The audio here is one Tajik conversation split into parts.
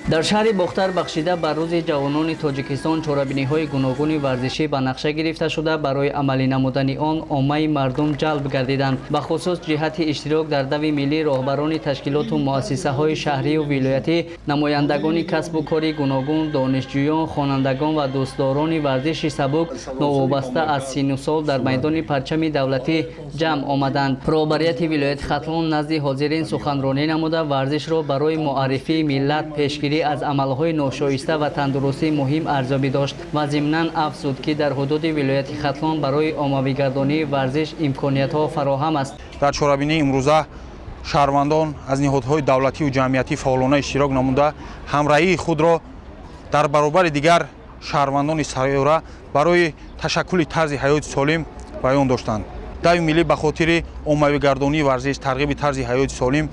дар шаҳри бохтар бахшида ба рӯзи ҷавонони тоҷикистон чорабиниҳои гуногуни варзишӣ ба нақша гирифта шуда барои амалӣ намудани он оммаи мардум ҷалб гардиданд. бахусус ҷиҳати иштирок дар дави миллӣ роҳбарони ташкилоту муассисаҳои шаҳрию вилоятӣ, намояндагони касбу кори гуногун, донишҷӯён, хонандагон ва дӯстдорони варзиши сабук новобаста аз сину сол дар майдони парчами давлатӣ ҷамъ омаданд. роҳбарияти вилояти Хатлон назди ҳозирин суханронӣ намуда варзишро барои муаррифии миллат, пешгирӣ аз амалҳои ношоиста ва тандурустӣ муҳим арзёбӣ дошт ва зимнан афзуд ки дар ҳудуди вилояти Хатлон барои оммавигардонии варзиш имкониятҳо фароҳам аст. дар чорабинии имрӯза шаҳрвандон аз ниҳодҳои давлативу ҷамъиятӣ фаъолона иштирок намуда ҳамраҳии худро дар баробари дигар шаҳрвандони сайёра барои ташаккули тарзи ҳаёти солим баён доштанд. дави миллӣ ба хотири оммавигардонии варзиш, тарғиби тарзи ҳаёти солим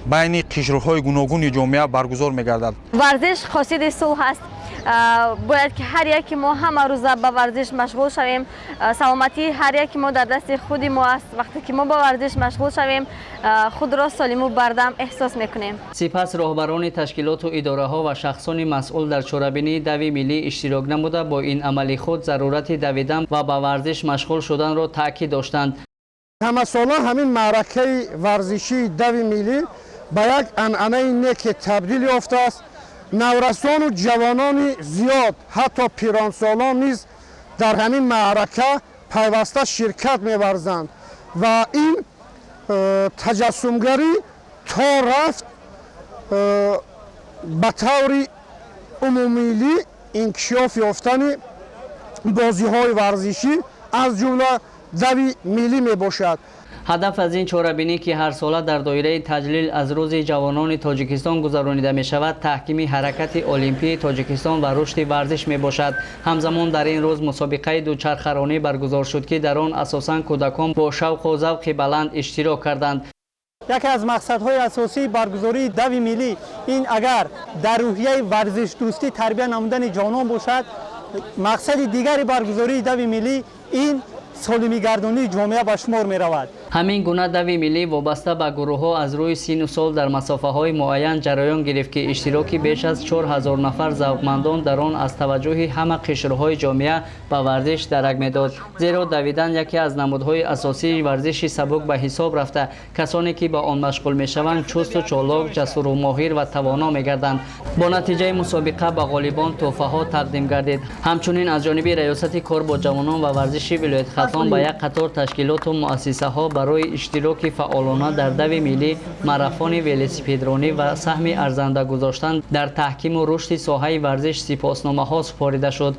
байни қишрҳои гуногуни ҷомеа баргузор мегардад. варзиш хосиди сулҳ аст. бояд ки ҳар яке мо ҳама рӯза ба варзиш машғул шавем. саломатии ҳар яке мо дар дасти худи мо аст. вақте ки мо ба варзиш машғул шавем, худро солиму бардам эҳсос мекунем. сипас роҳбарони ташкилоту идораҳо ва шахсони масъул дар чорабинии дави миллӣ иштирок намуда бо ин амали худ зарурати давидан ва ба варзиш машғул шуданро таъкид доштанд. ҳамасола ҳамин маъракаи варзишии дави миллӣ ба як анъанаи неке табдил ёфтааст. наврасону ҷавонони зиёд, ҳатто пиронсолон низ дар ҳамин маърака пайваста ширкат меварзанд ва ин таҷассумгарӣ то рафт ба таври умумилӣ инкишоф ёфтани бозиҳои варзишӣ аз ҷумла дави миллӣ мебошад. ҳадаф аз ин чорабинӣ ки ҳарсола дар доираи таҷлил аз рӯзи ҷавонони тоҷикистон гузаронида мешавад, таҳкими ҳаракати олимпии тоҷикистон ва рушди варзиш мебошад. ҳамзамон дар ин рӯз мусобиқаи дучархаронӣ баргузор шуд ки дар он асосан кӯдакон бо шавқу завқи баланд иштирок карданд. яке аз мақсадҳои асосии баргузории дави миллӣ ин агар дар рӯҳияи варзишдӯстӣ тарбия намудани ҷонон бошад, мақсади дигари баргузории дави миллӣ ин солимигардонии ҷомеа ба шумор меравад. ҳамин гуна дави миллӣ вобаста ба гурӯҳҳо аз рӯи сину сол дар масофаҳои муайян ҷараён гирифт ки иштироки беш аз 4000 нафар завқмандон дар он аз таваҷҷӯҳи ҳама қишрҳои ҷомеа ба варзиш дарак медод. зеро давидан яке аз намудҳои асосии варзиши сабук ба ҳисоб рафта, касоне ки ба он машғул мешаванд чусту чолок, ҷасуру моҳир ва тавоно мегарданд. бо натиҷаи мусобиқа ба ғолибон тӯҳфаҳо тақдим гардид. ҳамчунин аз ҷониби раёсати кор бо ҷавонон ва варзиши вилояти Хатлон ба як қатор ташкилоту муассисаҳо барои иштироки фаъолона дар дави миллӣ, марафони велосипедронӣ ва саҳми арзанда гузоштан дар таҳкиму рушди соҳаи варзиш сипосномаҳо супорида шуд.